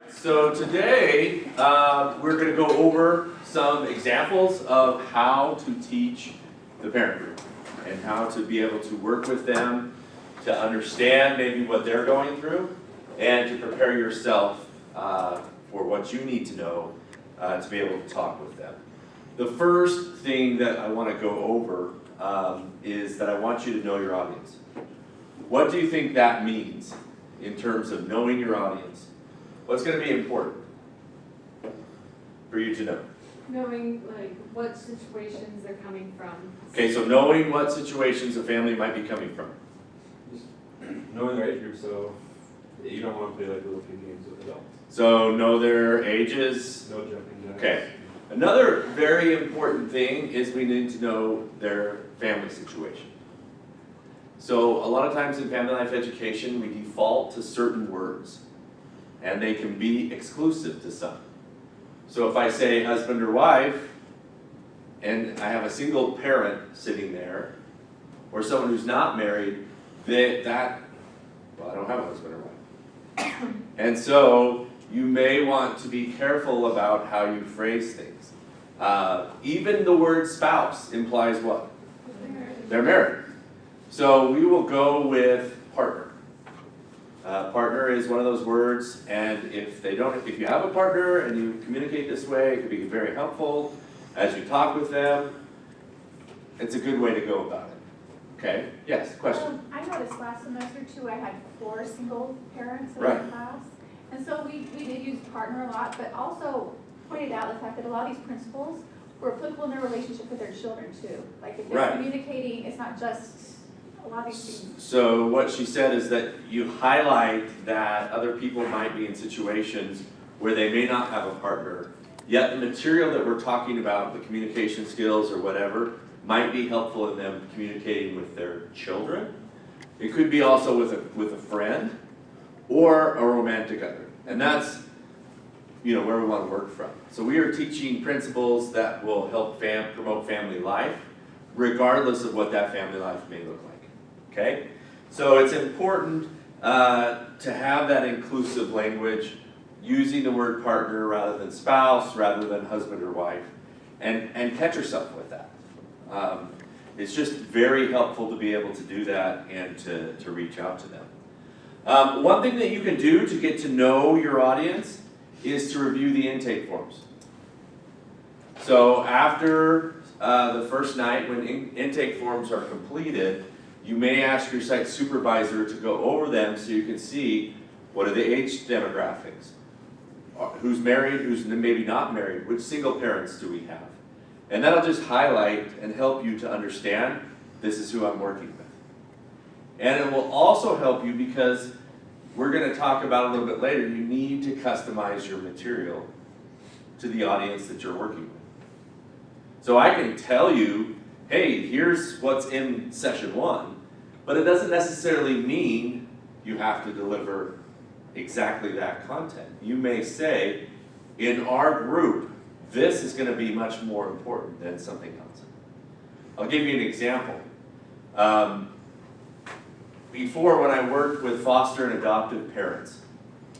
So today, we're going to go over some examples of how to teach the parent group and how to be able to work with them to understand maybe what they're going through and to prepare yourself for what you need to know to be able to talk with them. The first thing that I want to go over is that I want you to know your audience. What do you think that means in terms of knowing your audience? What's going to be important for you to know? Knowing like what situations they're coming from. Okay, so knowing what situations a family might be coming from. Just knowing their age group, so you don't want to play like little kid games with adults. So know their ages. No jumping jacks. Okay. Another very important thing is we need to know their family situation. So a lot of times in family life education, we default to certain words, and they can be exclusive to some. So if I say husband or wife, and I have a single parent sitting there, or someone who's not married, well, I don't have a husband or wife. And so you may want to be careful about how you phrase things. Even the word spouse implies what? They're married. So we will go with partner. Partner is one of those words, and if you have a partner and you communicate this way, it could be very helpful as you talk with them. It's a good way to go about it. Okay? Yes, question? I noticed last semester too, I had 4 single parents in Right. my class. And so we did use partner a lot, but also pointed out the fact that a lot of these principles were applicable in their relationship with their children too. Like if they're Right. communicating, it's not just a lot of these things. So what she said is that you highlight that other people might be in situations where they may not have a partner, yet the material that we're talking about, the communication skills or whatever, might be helpful in them communicating with their children. It could be also with a friend or a romantic other. And that's where we want to work from. So we are teaching principles that will help promote family life, regardless of what that family life may look like. Okay? So it's important to have that inclusive language, using the word partner rather than spouse, rather than husband or wife, and catch yourself with that. It's just very helpful to be able to do that and to reach out to them. One thing that you can do to get to know your audience is to review the intake forms. So after the first night, when intake forms are completed, you may ask your site supervisor to go over them so you can see what are the age demographics, who's married, who's maybe not married, which single parents do we have. And that'll just highlight and help you to understand this is who I'm working with. And it will also help you because we're going to talk about a little bit later, you need to customize your material to the audience that you're working with. So I can tell you, hey, here's what's in session 1, but it doesn't necessarily mean you have to deliver exactly that content. You may say, in our group, this is going to be much more important than something else. I'll give you an example. Before, when I worked with foster and adoptive parents,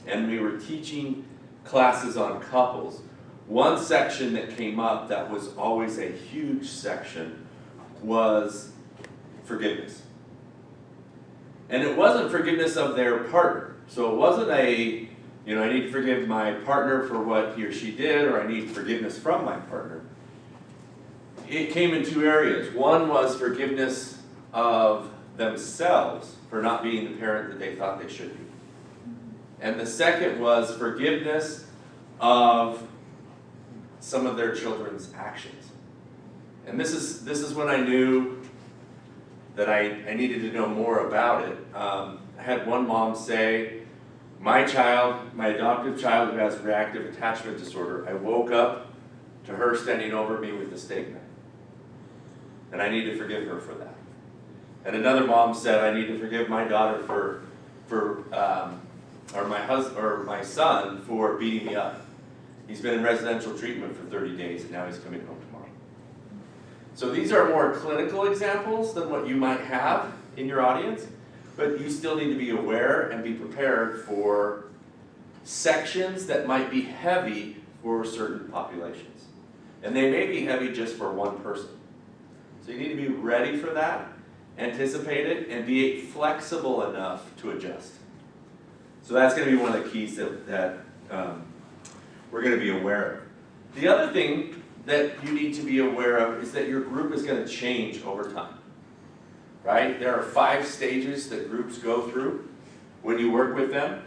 and we were teaching classes on couples, one section that came up that was always a huge section was forgiveness. And it wasn't forgiveness of their partner. So it wasn't I need to forgive my partner for what he or she did, or I need forgiveness from my partner. It came in 2 areas. One was forgiveness of themselves for not being the parent that they thought they should be. And the second was forgiveness of some of their children's actions. And this is when I knew that I needed to know more about it. I had one mom say, my adoptive child who has reactive attachment disorder, I woke up to her standing over me with a steak knife. And I need to forgive her for that. And another mom said, I need to forgive my daughter or my son for beating me up. He's been in residential treatment for 30 days and now he's coming home tomorrow. So these are more clinical examples than what you might have in your audience, but you still need to be aware and be prepared for sections that might be heavy for certain populations. And they may be heavy just for one person. So you need to be ready for that, anticipate it, and be flexible enough to adjust. So that's going to be one of the keys that we're going to be aware of. The other thing that you need to be aware of is that your group is going to change over time. Right? There are 5 stages that groups go through when you work with them.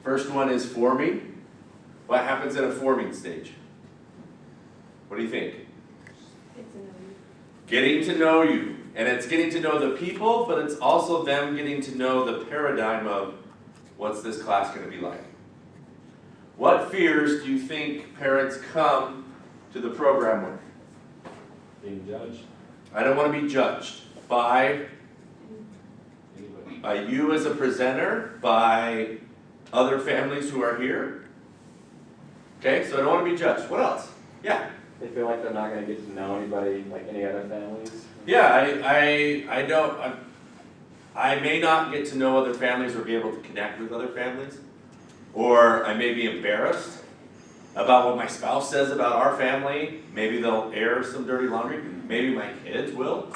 First one is forming. What happens in a forming stage? What do you think? It's in Getting to know you. And it's getting to know the people, but it's also them getting to know the paradigm of what's this class going to be like. What fears do you think parents come to the program with? Being judged, I don't want to be judged by anybody. you as a presenter, by other families who are here. Okay, so I don't want to be judged. What else? Yeah. They feel like they're not gonna get to know anybody, like any other families. Yeah, I don't, I may not get to know other families or be able to connect with other families. Or I may be embarrassed about what my spouse says about our family. Maybe they'll air some dirty laundry. Maybe my kids will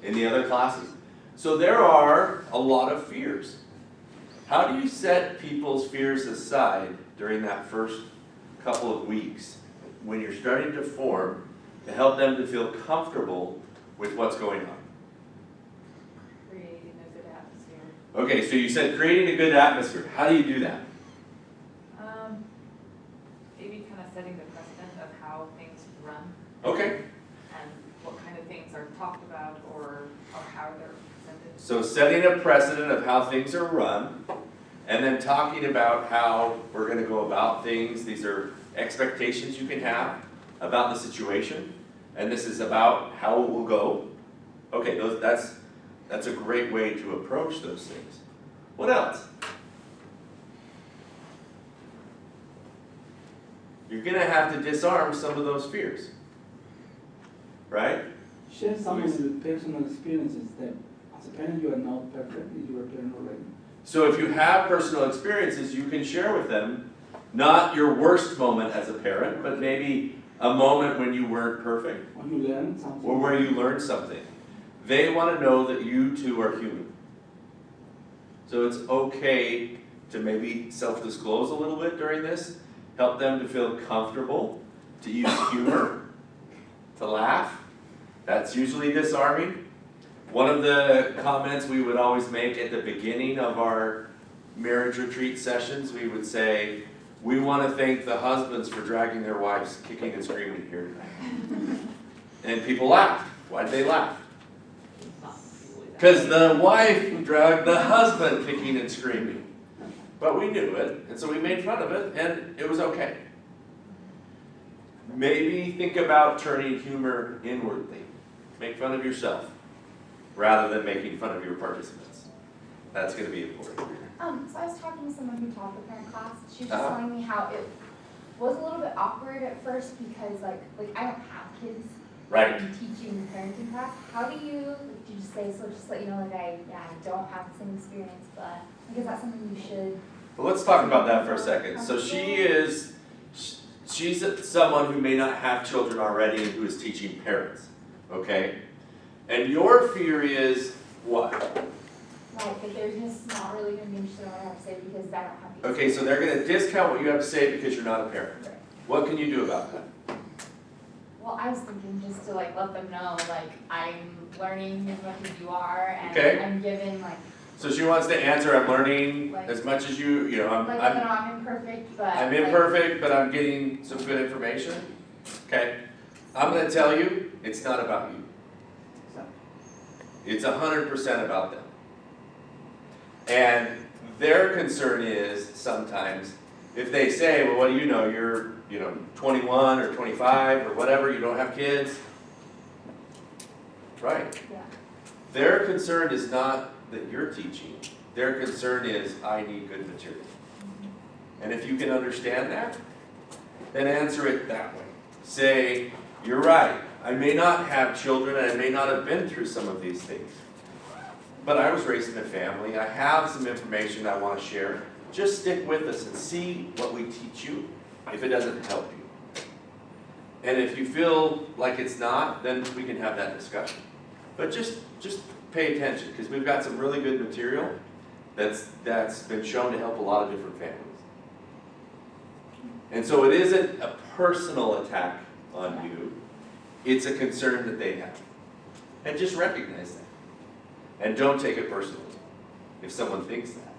in the other classes. So there are a lot of fears. How do you set people's fears aside during that first couple of weeks when you're starting to form to help them to feel comfortable with what's going on? Creating a good atmosphere. Okay, so you said creating a good atmosphere. How do you do that? Maybe kind of setting the precedent of how things run Okay, and what kind of things are talked about or how they're presented. so setting a precedent of how things are run, and then talking about how we're gonna go about things. These are expectations you can have about the situation, and this is about how it will go. Okay, that's a great way to approach those things. What else? You're gonna have to disarm some of those fears, right? Share some of your personal experiences that as a parent you are not perfect, you are a parent already. So if you have personal experiences, you can share with them, not your worst moment as a parent, but maybe a moment when you weren't perfect, When you learn something. or where you learned something. They want to know that you too are human. So it's okay to maybe self-disclose a little bit during this, help them to feel comfortable, to use humor, to laugh. That's usually disarming. One of the comments we would always make at the beginning of our marriage retreat sessions, we would say, we want to thank the husbands for dragging their wives kicking and screaming here tonight. And people laughed. Why did they laugh? Because the wife dragged the husband kicking and screaming. But we knew it, and so we made fun of it, and it was okay. Maybe think about turning humor inwardly. Make fun of yourself, rather than making fun of your participants. That's going to be important. So I was talking to someone who taught the parent class. She was just Uh-huh. telling me how it was a little bit awkward at first because like I don't have kids. Right. I'm teaching parenting class. How do you just say, so just let you know, like I don't have the same experience, but like is that something you should? Well, let's talk about that for a second. So she's someone who may not have children already and who is teaching parents, okay? And your fear is what? Like that they're just not really gonna be interested in what I have to say because I don't have the Okay, so they're going to discount what you have to say because you're not a parent. What can you do about that? Well, I was thinking just to like let them know like I'm learning as much as you are and Okay. I'm given like So she wants to answer, I'm learning as much as you know, I'm imperfect, but I'm like, imperfect, but I'm getting some good information. Okay, I'm going to tell you, it's not about you. It's 100% about them. And their concern is sometimes, if they say, well, what do you know? You're, 21 or 25 or whatever, you don't have kids. Right. Yeah. Their concern is not that you're teaching. Their concern is, I need good material. And if you can understand that, then answer it that way. Say, you're right. I may not have children and I may not have been through some of these things. But I was raised in a family. I have some information I want to share. just stick with us and see what we teach you if it doesn't help you. And if you feel like it's not, then we can have that discussion. But just pay attention, because we've got some really good material that's been shown to help a lot of different families. And so it isn't a personal attack on you, it's a concern that they have. And just recognize that. And don't take it personally if someone thinks that.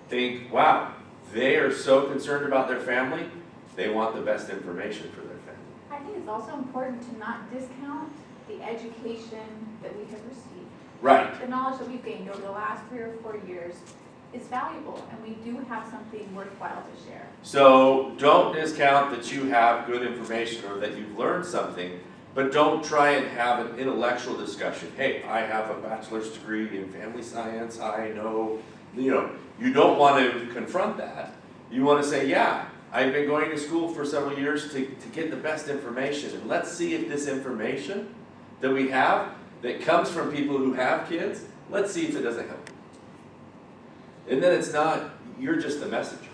Think, wow, they are so concerned about their family, they want the best information for their family. I think it's also important to not discount the education that we have received. Right. The knowledge that we've gained over the last 3 or 4 years is valuable, and we do have something worthwhile to share. So don't discount that you have good information or that you've learned something, but don't try and have an intellectual discussion. Hey, I have a bachelor's degree in family science, I know, you don't want to confront that. You want to say, yeah, I've been going to school for several years to get the best information, and let's see if this information that we have that comes from people who have kids, let's see if it doesn't help. And then it's not, you're just the messenger.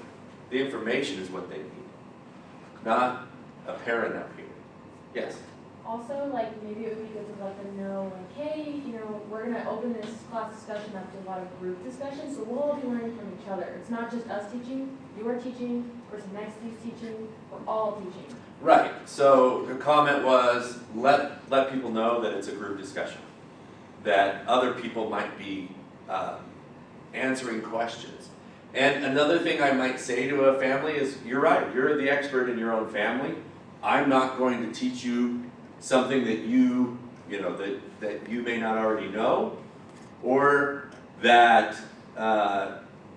The information is what they need, not a parent up here. Yes? Also, like, maybe it would be good to let them know, like, hey, we're gonna open this class discussion up to a lot of group discussion, so we'll all be learning from each other. It's not just us teaching, you are teaching, person next to you's teaching, we're all teaching. Right, so the comment was, let people know that it's a group discussion, that other people might be answering questions. And another thing I might say to a family is, you're right, you're the expert in your own family. I'm not going to teach you something that that you may not already know, or that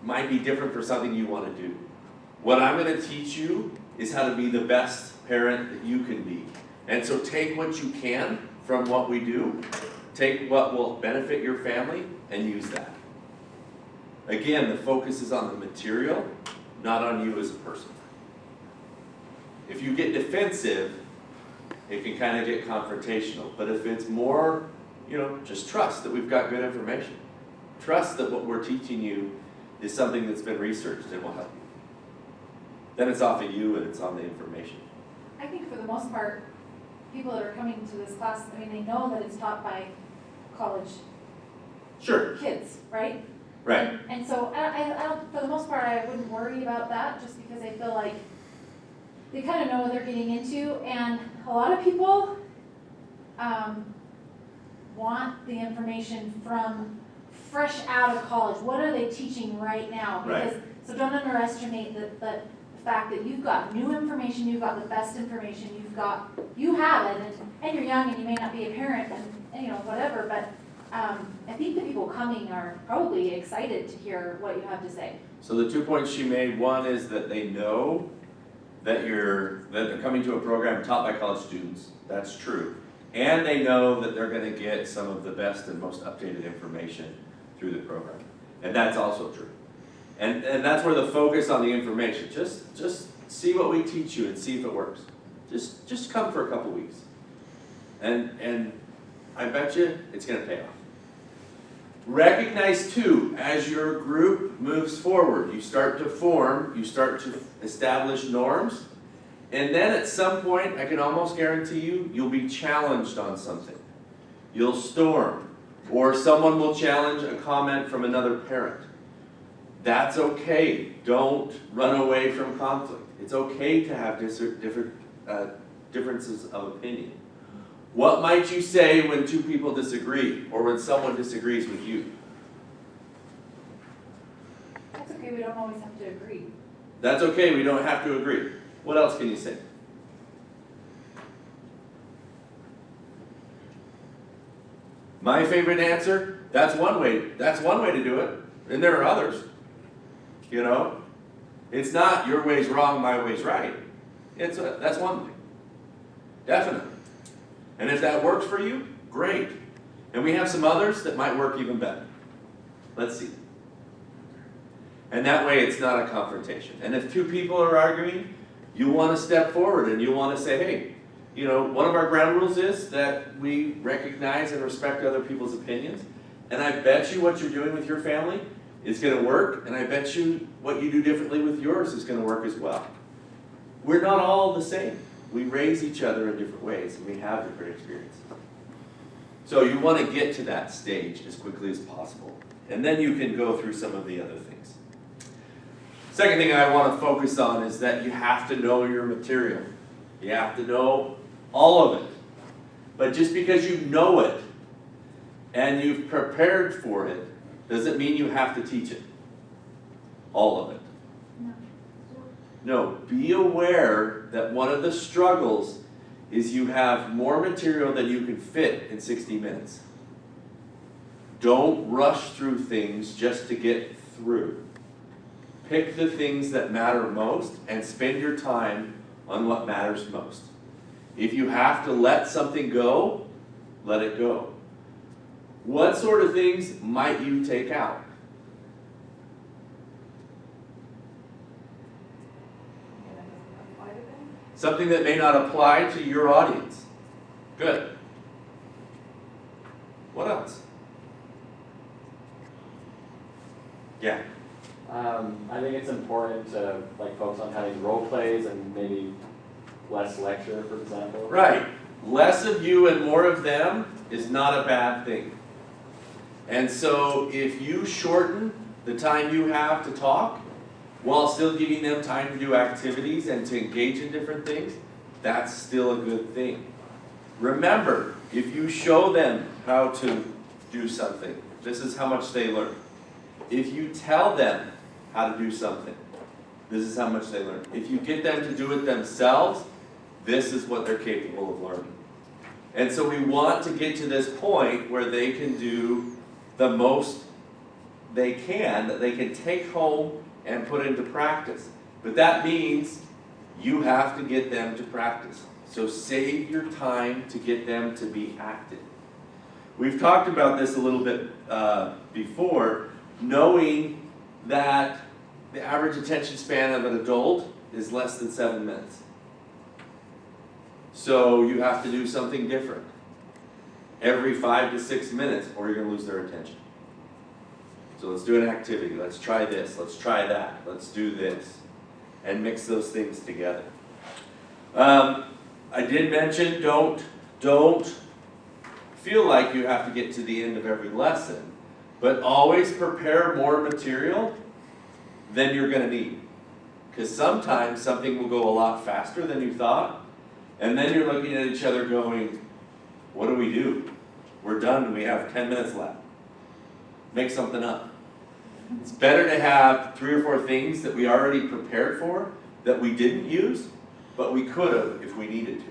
might be different for something you want to do. What I'm going to teach you is how to be the best parent that you can be. And so take what you can from what we do, take what will benefit your family, and use that. Again, the focus is on the material, not on you as a person. If you get defensive, it can kind of get confrontational. But if it's more, just trust that we've got good information. Trust that what we're teaching you is something that's been researched and will help you. Then it's off of you and it's on the information. I think for the most part, people that are coming to this class, they know that it's taught by college Sure. kids, right? Right. And so, I don't, for the most part, I wouldn't worry about that, just because I feel like they kind of know what they're getting into, and a lot of people want the information from fresh out of college. What are they teaching right now? Right. So don't underestimate the fact that you've got new information, you've got the best information, you have it, and you're young and you may not be a parent and whatever, but I think the people coming are probably excited to hear what you have to say. So the 2 points she made, one is that they know that they're coming to a program taught by college students. That's true. And they know that they're going to get some of the best and most updated information through the program. And that's also true. And that's where the focus on the information. Just see what we teach you and see if it works. Just come for a couple weeks. And I bet you it's going to pay off. Recognize too, as your group moves forward, you start to form, you start to establish norms, and then at some point, I can almost guarantee you, you'll be challenged on something. You'll storm, or someone will challenge a comment from another parent. That's okay. Don't run away from conflict. It's okay to have differences of opinion. What might you say when two people disagree, or when someone disagrees with you? That's okay, we don't always have to agree. That's okay, we don't have to agree. What else can you say? My favorite answer, that's one way to do it, and there are others. It's not your way's wrong, my way's right. That's one thing. Definitely. And if that works for you, great. And we have some others that might work even better. Let's see. And that way it's not a confrontation. And if two people are arguing, you want to step forward and you want to say, hey, one of our ground rules is that we recognize and respect other people's opinions. And I bet you what you're doing with your family is gonna work, and I bet you what you do differently with yours is gonna work as well. We're not all the same. We raise each other in different ways, and we have different experiences. So you wanna get to that stage as quickly as possible, and then you can go through some of the other things. Second thing I wanna focus on is that you have to know your material. You have to know all of it. But just because you know it and you've prepared for it, doesn't mean you have to teach it. All of it. No, be aware that one of the struggles is you have more material than you can fit in 60 minutes. Don't rush through things just to get through. Pick the things that matter most and spend your time on what matters most. If you have to let something go, let it go. What sort of things might you take out? And that doesn't apply to them? Something that may not apply to your audience. Good. What else? Yeah. I think it's important to like focus on having role plays and maybe less lecture, for example. Right. Less of you and more of them is not a bad thing. And so if you shorten the time you have to talk while still giving them time to do activities and to engage in different things, that's still a good thing. Remember, if you show them how to do something, this is how much they learn. If you tell them how to do something, this is how much they learn. If you get them to do it themselves, this is what they're capable of learning. And so we want to get to this point where they can do the most they can, that they can take home and put into practice. But that means you have to get them to practice. So save your time to get them to be active. We've talked about this a little bit before, knowing that the average attention span of an adult is less than 7 minutes. So you have to do something different every 5 to 6 minutes or you're going to lose their attention. So let's do an activity. Let's try this. Let's try that. Let's do this. And mix those things together. I did mention don't feel like you have to get to the end of every lesson, but always prepare more material than you're going to need. Because sometimes something will go a lot faster than you thought, and then you're looking at each other going, what do? We're done, we have 10 minutes left. Make something up. It's better to have 3 or 4 things that we already prepared for that we didn't use, but we could have if we needed to.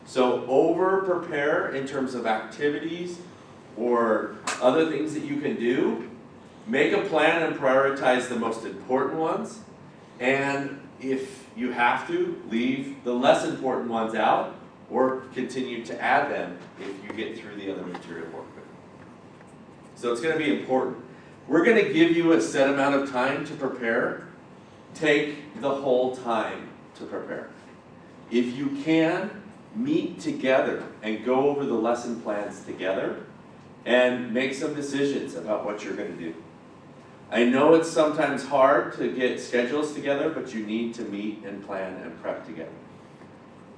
So over-prepare in terms of activities or other things that you can do. Make a plan and prioritize the most important ones. And if you have to, leave the less important ones out or continue to add them if you get through the other material more quickly. So it's going to be important. We're going to give you a set amount of time to prepare. Take the whole time to prepare. If you can, meet together and go over the lesson plans together and make some decisions about what you're going to do. I know it's sometimes hard to get schedules together, but you need to meet and plan and prep together.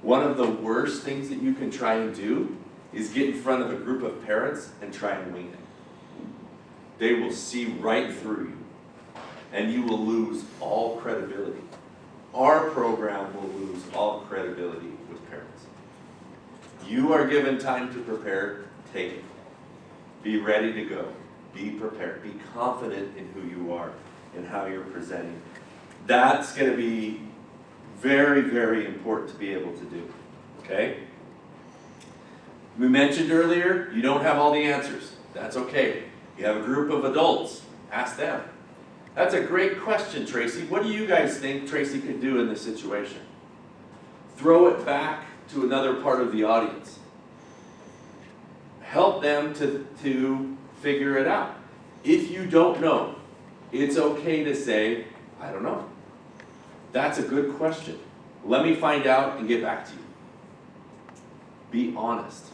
One of the worst things that you can try and do is get in front of a group of parents and try and wing it. They will see right through you, and you will lose all credibility. Our program will lose all credibility with parents. You are given time to prepare, take it. Be ready to go. Be prepared. Be confident in who you are and how you're presenting. That's going to be very, very important to be able to do. Okay? We mentioned earlier, you don't have all the answers. That's okay. You have a group of adults. Ask them. That's a great question, Tracy. What do you guys think Tracy could do in this situation? Throw it back to another part of the audience. Help them to figure it out. If you don't know, it's okay to say, I don't know. That's a good question. Let me find out and get back to you. Be honest.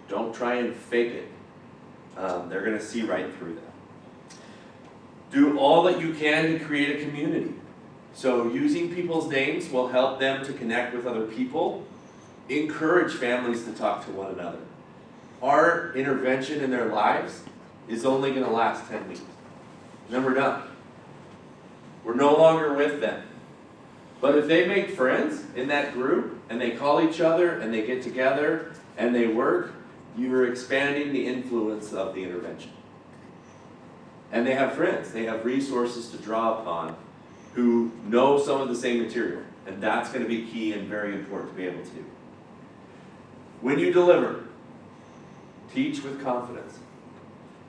Don't try and fake it. They're going to see right through that. Do all that you can to create a community. So using people's names will help them to connect with other people. Encourage families to talk to one another. Our intervention in their lives is only going to last 10 weeks. Then we're done. We're no longer with them. But if they make friends in that group and they call each other and they get together and they work, you're expanding the influence of the intervention. And they have friends, they have resources to draw upon who know some of the same material. And that's going to be key and very important to be able to do. When you deliver, teach with confidence.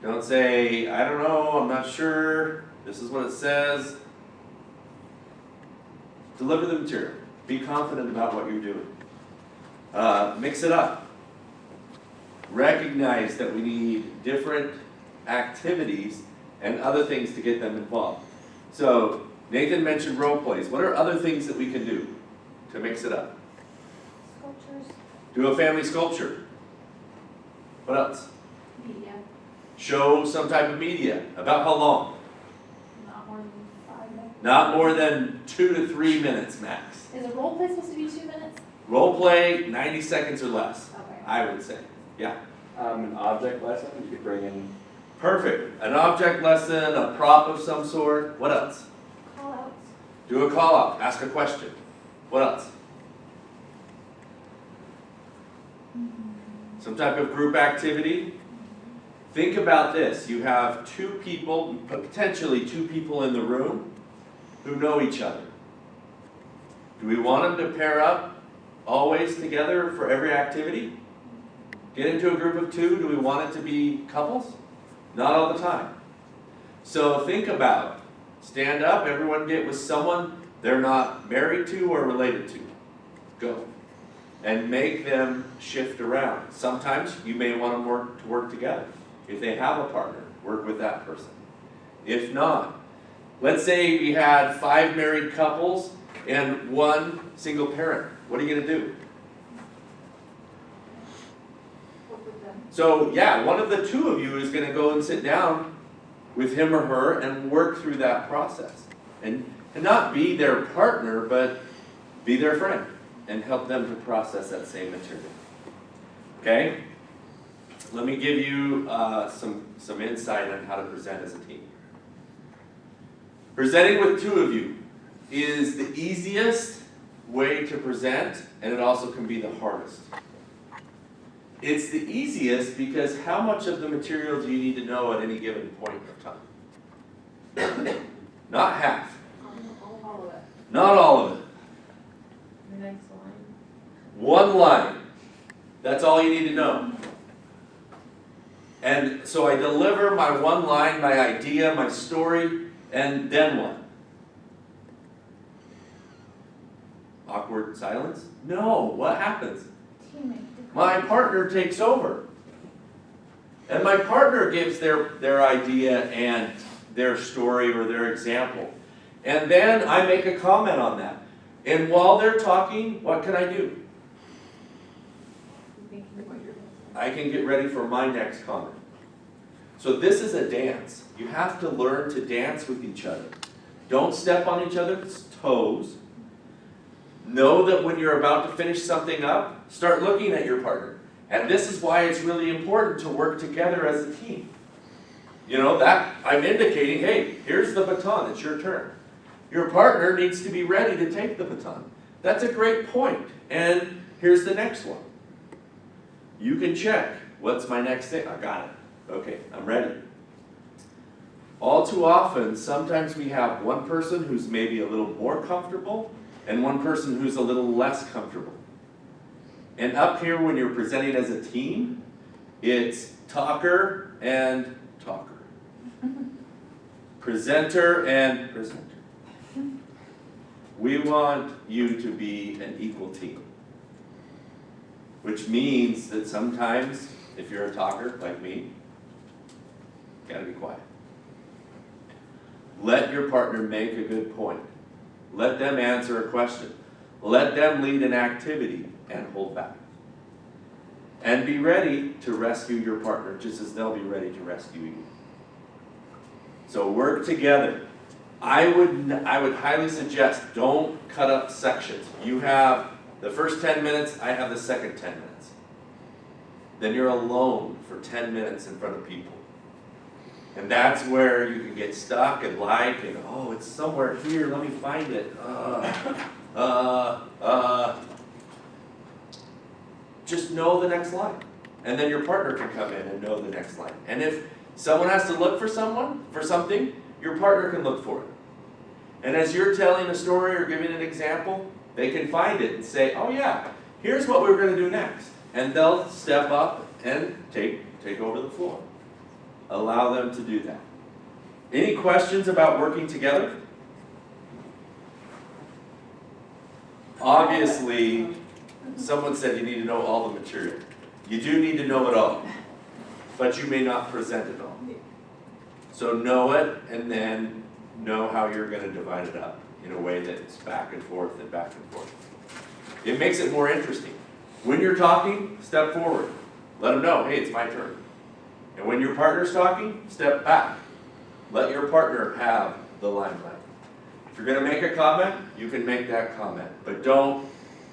Don't say, I don't know, I'm not sure, this is what it says. Deliver the material. Be confident about what you're doing. Mix it up. Recognize that we need different activities and other things to get them involved. So, Nathan mentioned role plays. What are other things that we can do to mix it up? Sculptures, Do a family sculpture. What else? media, Show some type of media. About how long? not more than 5 minutes. Not more than 2 to 3 minutes max. Is a role play supposed to be 2 minutes? Role play, 90 seconds or less, Okay. I would say. Yeah. An object lesson, you could bring in, Perfect. An object lesson, a prop of some sort. What else? Call outs. Do a call out. Ask a question. What else? Some type of group activity. Think about this. You have 2 people, potentially 2 people in the room who know each other. Do we want them to pair up always together for every activity? Get into a group of 2. Do we want it to be couples? Not all the time. So think about, stand up, everyone get with someone they're not married to or related to. Go. And make them shift around. Sometimes you may want them to work together. If they have a partner, work with that person. If not, let's say we had 5 married couples and 1 single parent. What are you going to do? Work with them. So yeah, one of the 2 of you is going to go and sit down with him or her and work through that process. And not be their partner, but be their friend and help them to process that same material. Okay? Let me give you some insight on how to present as a team. Presenting with 2 of you is the easiest way to present, and it also can be the hardest. It's the easiest because how much of the material do you need to know at any given point of time? Not half. All of it. Not all of it. The next line. 1 line. That's all you need to know. And so I deliver my 1 line, my idea, my story, and then what? Awkward silence? No, what happens? Teammate. My partner takes over. And my partner gives their idea and their story or their example. And then I make a comment on that. And while they're talking, what can I do? I can get ready for my next comment. So this is a dance. You have to learn to dance with each other. Don't step on each other's toes. Know that when you're about to finish something up, start looking at your partner. And this is why it's really important to work together as a team. You know, that I'm indicating, hey, here's the baton, it's your turn. Your partner needs to be ready to take the baton. That's a great point. And here's the next one. You can check, what's my next thing? I got it. Okay, I'm ready. All too often, sometimes we have one person who's maybe a little more comfortable and one person who's a little less comfortable. And up here, when you're presenting as a team, it's talker and talker. Presenter and presenter. We want you to be an equal team. Which means that sometimes, if you're a talker like me, you gotta be quiet. Let your partner make a good point. Let them answer a question. Let them lead an activity and hold back. And be ready to rescue your partner just as they'll be ready to rescue you. So work together. I would highly suggest, don't cut up sections. You have the first 10 minutes, I have the second 10 minutes. Then you're alone for 10 minutes in front of people. And that's where you can get stuck and oh, it's somewhere here, let me find it. Just know the next line. And then your partner can come in and know the next line. And if someone has to look for something, your partner can look for it. And as you're telling a story or giving an example, they can find it and say, oh yeah, here's what we're gonna do next. And they'll step up and take over the floor. Allow them to do that. Any questions about working together? Obviously, someone said you need to know all the material. You do need to know it all, but you may not present it all. So know it, and then know how you're gonna divide it up in a way that's back and forth and back and forth. It makes it more interesting. When you're talking, step forward. Let them know, hey, it's my turn. And when your partner's talking, step back. Let your partner have the limelight. If you're gonna make a comment, you can make that comment, but don't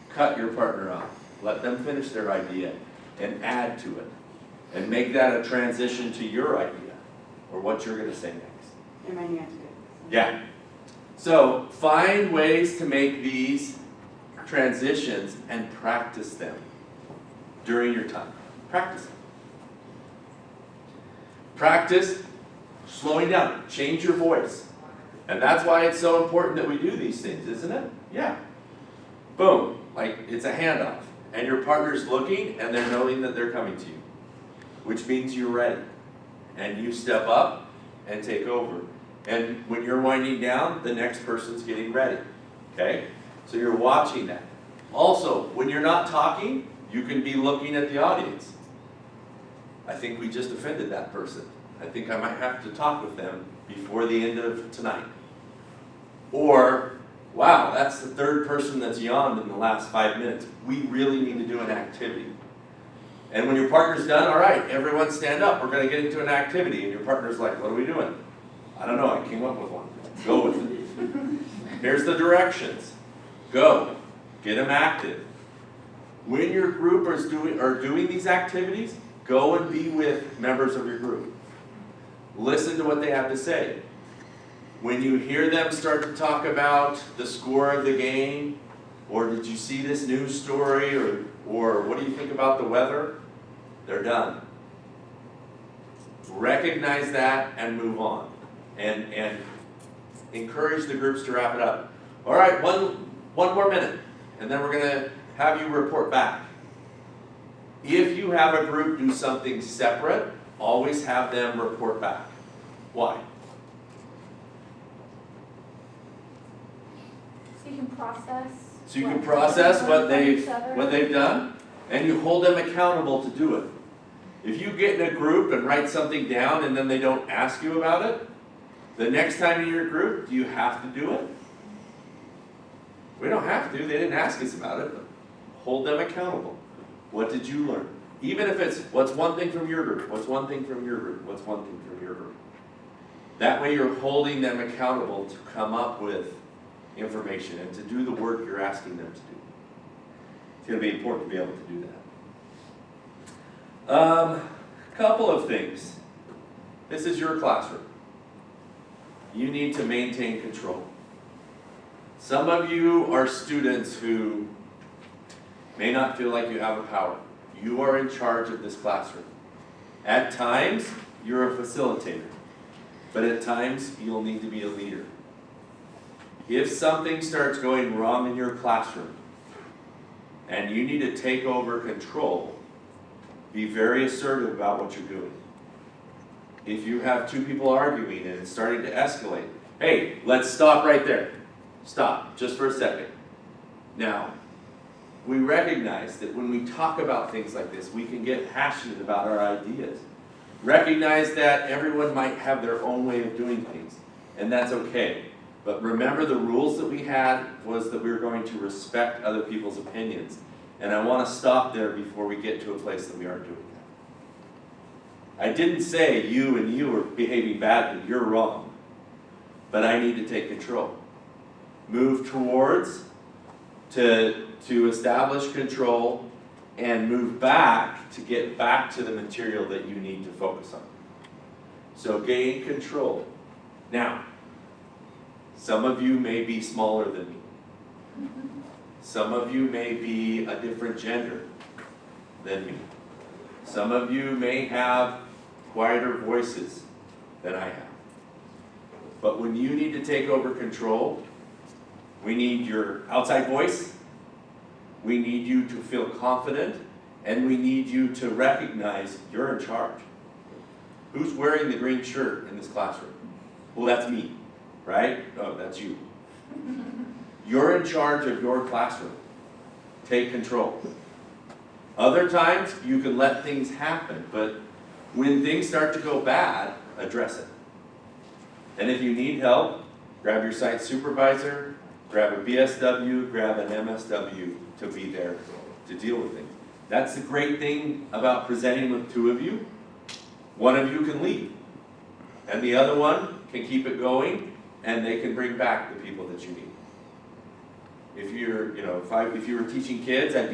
cut your partner off. Let them finish their idea and add to it. And make that a transition to your idea, or what you're gonna say next. Am I answering? Yeah. So find ways to make these transitions and practice them during your time. Practice them. Practice slowing down. Change your voice. And that's why it's so important that we do these things, isn't it? Yeah. Boom. Like it's a handoff. And your partner's looking and they're knowing that they're coming to you. Which means you're ready. And you step up and take over. And when you're winding down, the next person's getting ready. Okay? So you're watching that. Also, when you're not talking, you can be looking at the audience. I think we just offended that person. I think I might have to talk with them before the end of tonight. Or, wow, that's the third person that's yawned in the last 5 minutes. We really need to do an activity. And when your partner's done, all right, everyone stand up. We're going to get into an activity. And your partner's like, what are we doing? I don't know, I came up with one. Go with it. Here's the directions. Go. Get them active. When your group are doing these activities, go and be with members of your group. Listen to what they have to say. When you hear them start to talk about the score of the game, or did you see this news story, or what do you think about the weather? They're done. Recognize that and move on. And encourage the groups to wrap it up. All right, one more minute, and then we're going to have you report back. If you have a group do something separate, always have them report back. Why? So you can process. So you can process what they've done, and you hold them accountable to do it. If you get in a group and write something down and then they don't ask you about it, the next time you're in your group, do you have to do it? We don't have to. They didn't ask us about it. But hold them accountable. What did you learn? Even if it's, what's one thing from your group? What's one thing from your group? What's one thing from your group? That way you're holding them accountable to come up with information and to do the work you're asking them to do. It's going to be important to be able to do that. Couple of things. This is your classroom. You need to maintain control. Some of you are students who may not feel like you have a power. You are in charge of this classroom. At times, you're a facilitator. But at times, you'll need to be a leader. If something starts going wrong in your classroom, and you need to take over control, be very assertive about what you're doing. If you have two people arguing and it's starting to escalate, hey, let's stop right there. Stop, just for a second. Now, we recognize that when we talk about things like this, we can get passionate about our ideas. Recognize that everyone might have their own way of doing things, and that's okay. But remember, the rules that we had was that we were going to respect other people's opinions. And I want to stop there before we get to a place that we aren't doing that. I didn't say you and you are behaving badly, you're wrong. but I need to take control. Move towards, to establish control, and move back to get back to the material that you need to focus on. So gain control. Now, some of you may be smaller than me. Some of you may be a different gender than me. Some of you may have quieter voices than I have. But when you need to take over control, we need your outside voice, we need you to feel confident, and we need you to recognize you're in charge. Who's wearing the green shirt in this classroom? Well, that's me, right? Oh, that's you. You're in charge of your classroom. Take control. Other times, you can let things happen, but when things start to go bad, address it. And if you need help, grab your site supervisor, grab a BSW, grab an MSW to be there to deal with things. That's the great thing about presenting with two of you. One of you can lead, and the other one can keep it going, and they can bring back the people that you need. If you're, if you were teaching kids, I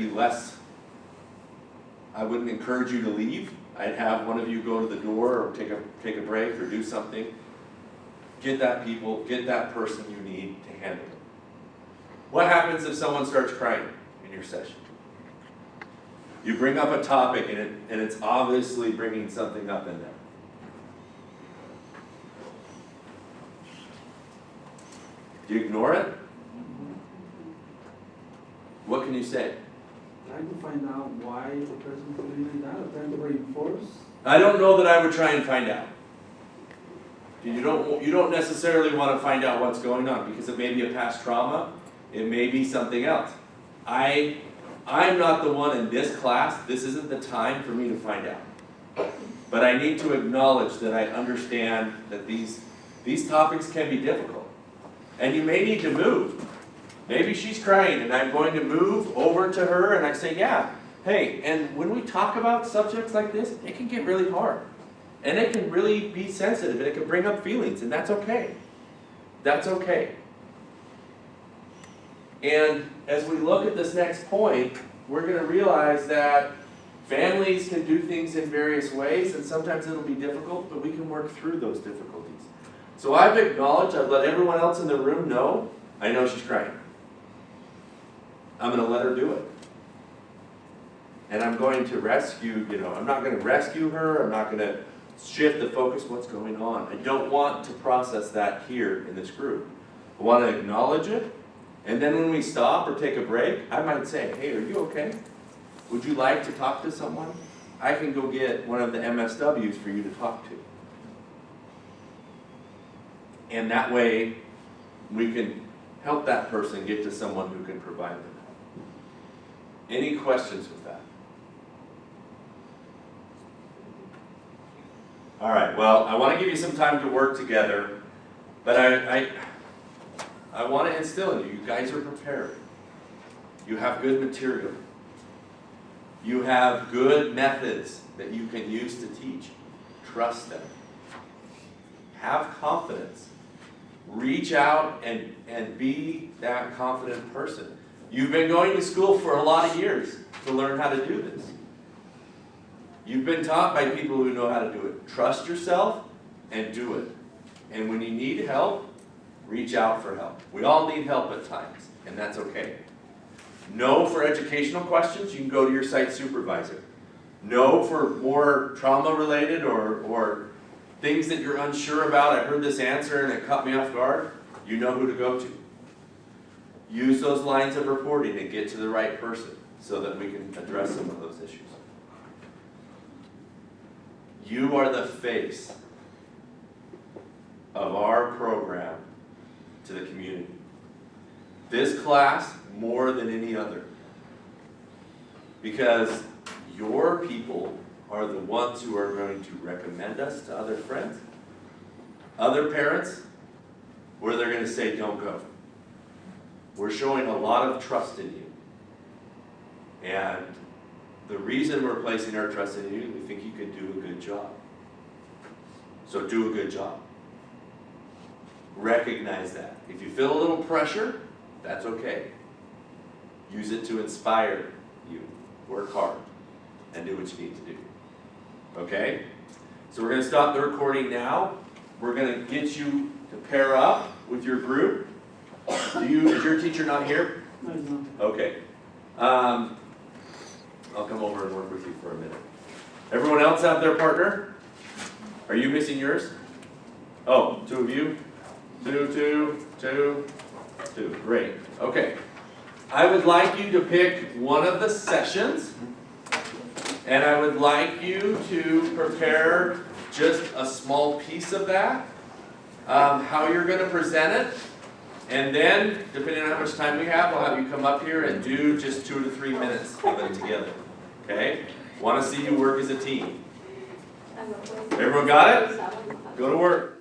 wouldn't encourage you to leave. I'd have one of you go to the door or take a break or do something. Get that person you need to handle it. What happens if someone starts crying in your session? You bring up a topic and it's obviously bringing something up in there. Do you ignore it? What can you say? Trying to find out why the person's doing like that, or trying to reinforce. I don't know that I would try and find out. You don't necessarily want to find out what's going on because it may be a past trauma, it may be something else. I'm not the one in this class, this isn't the time for me to find out. But I need to acknowledge that I understand that these topics can be difficult. And you may need to move. Maybe she's crying and I'm going to move over to her and I say, yeah, hey, and when we talk about subjects like this, it can get really hard. And it can really be sensitive and it can bring up feelings, and that's okay. That's okay. And as we look at this next point, we're going to realize that families can do things in various ways, and sometimes it'll be difficult, but we can work through those difficulties. So I've let everyone else in the room know, I know she's crying. I'm going to let her do it. And I'm going to rescue, I'm not going to rescue her, I'm not going to shift the focus, what's going on. I don't want to process that here in this group. I want to acknowledge it, and then when we stop or take a break, I might say, hey, are you okay? Would you like to talk to someone? I can go get one of the MSWs for you to talk to. And that way, we can help that person get to someone who can provide them help. Any questions with that? All right, well, I want to give you some time to work together, but I want to instill in you, you guys are prepared. You have good material. You have good methods that you can use to teach. Trust them. Have confidence. Reach out and be that confident person. You've been going to school for a lot of years to learn how to do this. You've been taught by people who know how to do it. Trust yourself and do it. And when you need help, reach out for help. We all need help at times, and that's okay. No for educational questions, you can go to your site supervisor. No for more trauma-related or things that you're unsure about. I heard this answer and it caught me off guard. You know who to go to. Use those lines of reporting and get to the right person so that we can address some of those issues. You are the face of our program to the community. This class, more than any other. Because your people are the ones who are going to recommend us to other friends, other parents, where they're going to say, don't go. We're showing a lot of trust in you. And the reason we're placing our trust in you, we think you can do a good job. So do a good job. recognize that. If you feel a little pressure, that's okay. Use it to inspire you. Work hard and do what you need to do. Okay? So we're going to stop the recording now. We're going to get you to pair up with your group. Is your teacher not here? No, it's not. Okay. I'll come over and work with you for a minute. Everyone else have their partner? Are you missing yours? Oh, two of you? Two. Great. Okay. I would like you to pick one of the sessions, and I would like you to prepare just a small piece of that, how you're going to present it, and then, depending on how much time we have, I'll have you come up here and do just 2 to 3 minutes of it together. Okay? Want to see you work as a team. Everyone got it? Go to work.